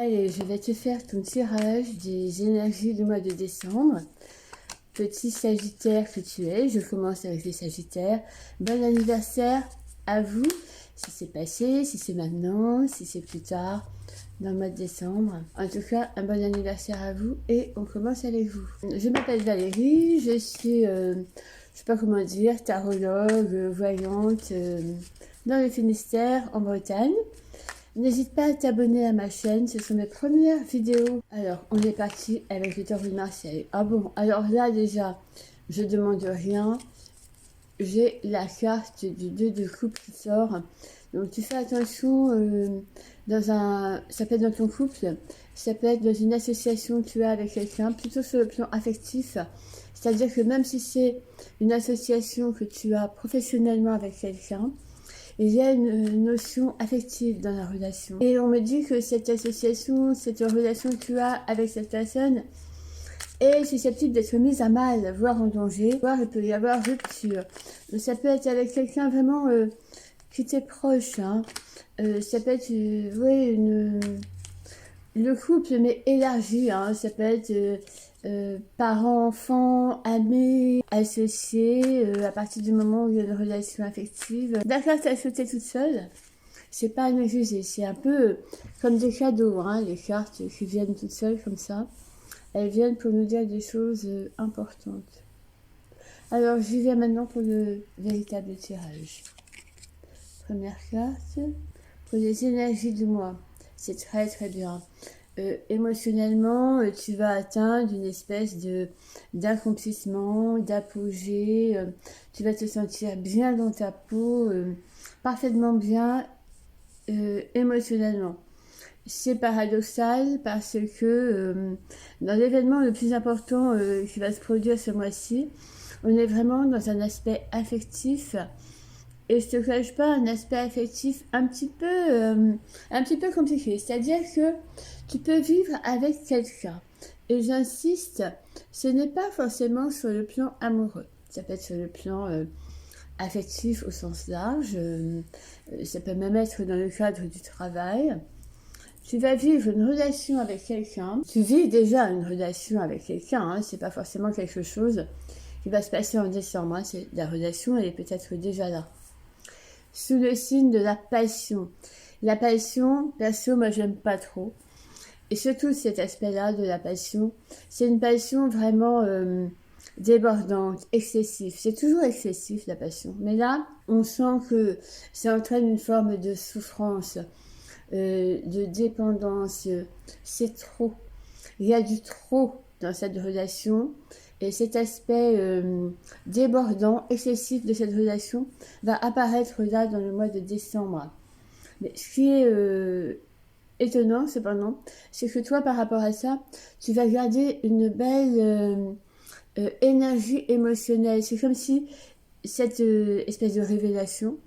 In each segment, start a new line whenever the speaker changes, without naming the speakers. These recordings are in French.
Allez, je vais te faire ton tirage des énergies du mois de décembre. Petit Sagittaire que tu es, je commence avec les Sagittaires. Bon anniversaire à vous, si c'est passé, si c'est maintenant, si c'est plus tard, dans le mois de décembre. En tout cas, un bon anniversaire à vous et on commence avec vous. Je m'appelle Valérie, je suis, je sais pas comment dire, tarologue, voyante, dans le Finistère, en Bretagne. N'hésite pas à t'abonner à ma chaîne, ce sont mes premières vidéos. Alors, on est parti avec le Taureau de Marseille. Ah bon, alors là déjà, je demande rien. J'ai la carte du 2 de coupe qui sort. Donc tu fais attention, ça peut être dans ton couple, ça peut être dans une association que tu as avec quelqu'un, plutôt sur le plan affectif. C'est-à-dire que même si c'est une association que tu as professionnellement avec quelqu'un, il y a une notion affective dans la relation. Et on me dit que cette association, cette relation que tu as avec cette personne est susceptible d'être mise à mal, voire en danger, voire il peut y avoir rupture. Ça peut être avec quelqu'un vraiment qui t'est proche. Hein. Ça peut être le couple, mais élargi. Hein. Ça peut être parents, enfants, amis, associés, à partir du moment où il y a une relation affective. D'accord, t'as sauté toute seule, c'est pas à me juger, c'est un peu comme des cadeaux, hein, les cartes qui viennent toutes seules comme ça. Elles viennent pour nous dire des choses importantes. Alors, j'y vais maintenant pour le véritable tirage. Première carte, pour les énergies du mois. C'est très très bien. Émotionnellement, tu vas atteindre une espèce d'accomplissement, d'apogée. Tu vas te sentir bien dans ta peau, parfaitement bien émotionnellement. C'est paradoxal parce que dans l'événement le plus important qui va se produire ce mois-ci, on est vraiment dans un aspect affectif. Et je te cache pas, un aspect affectif un petit peu compliqué. C'est-à-dire que tu peux vivre avec quelqu'un. Et j'insiste, ce n'est pas forcément sur le plan amoureux. Ça peut être sur le plan affectif au sens large. Ça peut même être dans le cadre du travail. Tu vas vivre une relation avec quelqu'un. Tu vis déjà une relation avec quelqu'un. Hein. C'est pas forcément quelque chose qui va se passer en décembre. Hein. La relation, elle est peut-être déjà là. Sous le signe de la passion. La passion, perso, moi j'aime pas trop. Et surtout cet aspect-là de la passion, c'est une passion vraiment débordante, excessive. C'est toujours excessif la passion. Mais là, on sent que ça entraîne une forme de souffrance, de dépendance. C'est trop. Il y a du trop dans cette relation. Et cet aspect débordant, excessif de cette relation va apparaître là dans le mois de décembre. Mais ce qui est étonnant cependant, c'est que toi par rapport à ça, tu vas garder une belle énergie émotionnelle. C'est comme si cette espèce de révélation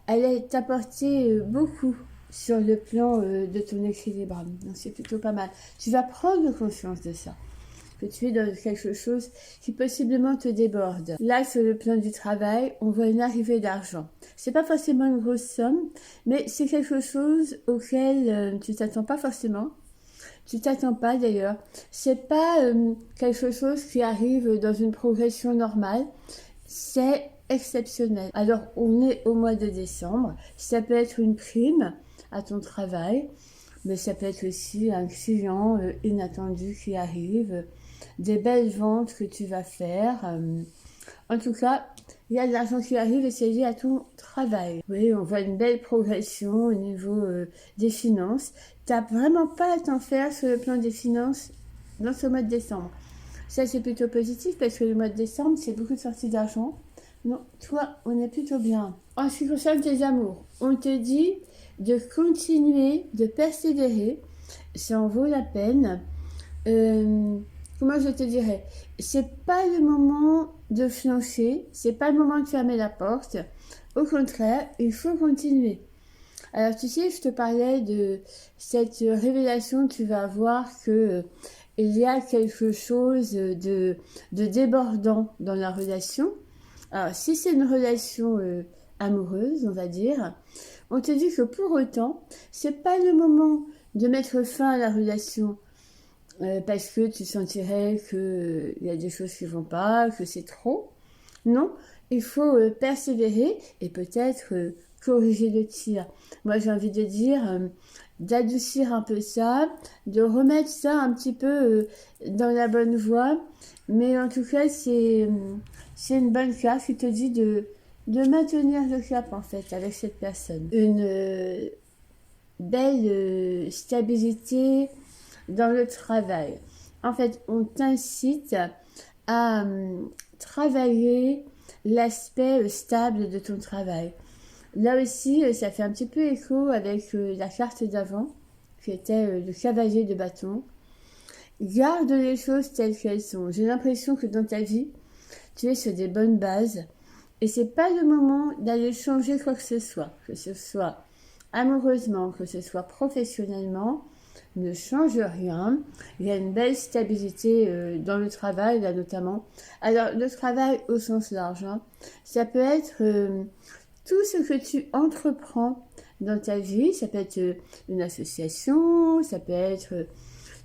allait t'apporter beaucoup sur le plan de ton équilibre. Donc c'est plutôt pas mal. Tu vas prendre conscience de ça, que tu es dans quelque chose qui possiblement te déborde. Là, sur le plan du travail, on voit une arrivée d'argent. C'est pas forcément une grosse somme, mais c'est quelque chose auquel tu t'attends pas forcément. Tu t'attends pas d'ailleurs. C'est pas quelque chose qui arrive dans une progression normale. C'est exceptionnel. Alors, on est au mois de décembre. Ça peut être une prime à ton travail, mais ça peut être aussi un client inattendu qui arrive, des belles ventes que tu vas faire. En tout cas, il y a de l'argent qui arrive et c'est lié à ton travail. Oui, on voit une belle progression au niveau des finances. Tu n'as vraiment pas à t'en faire sur le plan des finances dans ce mois de décembre. Ça, c'est plutôt positif parce que le mois de décembre, c'est beaucoup de sorties d'argent. Non, toi, on est plutôt bien. En ce qui concerne tes amours, on te dit de continuer, de persévérer. Ça en vaut la peine. Comment je te dirais, c'est pas le moment de flancher, c'est pas le moment de fermer la porte. Au contraire, il faut continuer. Alors tu sais, je te parlais de cette révélation, tu vas voir que il y a quelque chose de débordant dans la relation. Alors si c'est une relation amoureuse, on va dire, on te dit que pour autant, c'est pas le moment de mettre fin à la relation parce que tu sentirais qu'il y a des choses qui ne vont pas, que c'est trop. Non, il faut persévérer et peut-être corriger le tir. Moi, j'ai envie de dire d'adoucir un peu ça, de remettre ça un petit peu dans la bonne voie. Mais en tout cas, c'est une bonne carte qui te dit de maintenir le cap, en fait, avec cette personne. Une belle stabilité dans le travail. En fait, on t'incite à travailler l'aspect stable de ton travail. Là aussi, ça fait un petit peu écho avec la carte d'avant, qui était le cavalier de bâton. Garde les choses telles qu'elles sont. J'ai l'impression que dans ta vie, tu es sur des bonnes bases et c'est pas le moment d'aller changer quoi que ce soit amoureusement, que ce soit professionnellement. Ne change rien. Il y a une belle stabilité dans le travail, là notamment. Alors, le travail au sens large, hein, ça peut être tout ce que tu entreprends dans ta vie. Ça peut être une association, ça peut être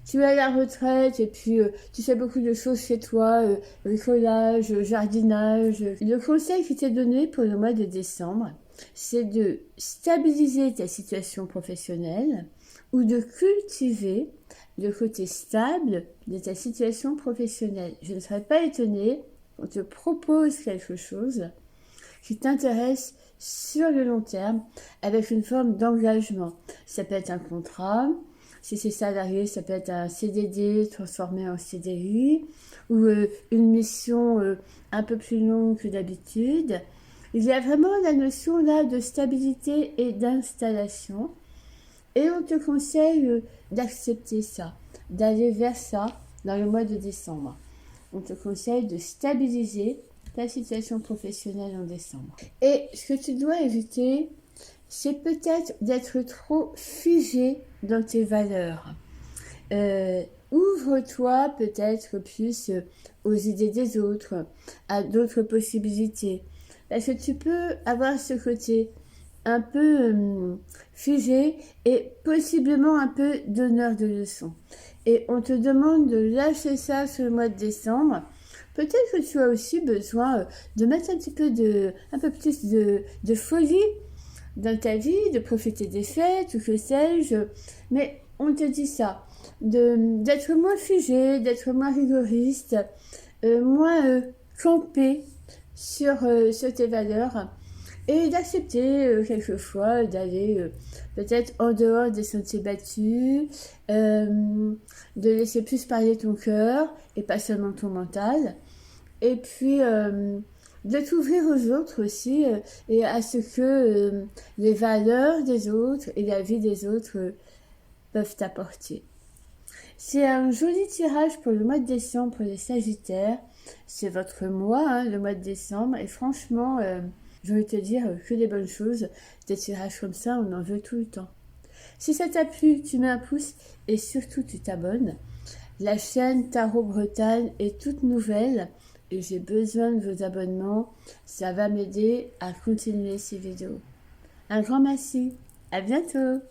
tu es à la retraite et puis tu fais beaucoup de choses chez toi, bricolage, jardinage. Le conseil qui t'est donné pour le mois de décembre, c'est de stabiliser ta situation professionnelle ou de cultiver le côté stable de ta situation professionnelle. Je ne serais pas étonnée qu'on te propose quelque chose qui t'intéresse sur le long terme avec une forme d'engagement. Ça peut être un contrat, si c'est salarié, ça peut être un CDD transformé en CDI ou une mission un peu plus longue que d'habitude. Il y a vraiment la notion là de stabilité et d'installation. Et on te conseille d'accepter ça, d'aller vers ça dans le mois de décembre. On te conseille de stabiliser ta situation professionnelle en décembre. Et ce que tu dois éviter, c'est peut-être d'être trop figé dans tes valeurs. Ouvre-toi peut-être plus aux idées des autres, à d'autres possibilités. Parce que tu peux avoir ce côté un peu figé et possiblement un peu donneur de leçons. Et on te demande de lâcher ça sur le mois de décembre. Peut-être que tu as aussi besoin de mettre un peu plus de folie dans ta vie, de profiter des fêtes ou que sais-je. Mais on te dit ça, d'être moins figé, d'être moins rigoriste, moins campé sur tes valeurs et d'accepter quelquefois d'aller peut-être en dehors des sentiers battus, de laisser plus parler ton cœur et pas seulement ton mental. Et puis de t'ouvrir aux autres aussi et à ce que les valeurs des autres et la vie des autres peuvent t'apporter. C'est un joli tirage pour le mois de décembre pour les Sagittaires. C'est votre mois, hein, le mois de décembre. Et franchement, je vais te dire que des bonnes choses. Des tirages comme ça, on en veut tout le temps. Si ça t'a plu, tu mets un pouce et surtout tu t'abonnes. La chaîne Tarot Bretagne est toute nouvelle et j'ai besoin de vos abonnements. Ça va m'aider à continuer ces vidéos. Un grand merci. À bientôt.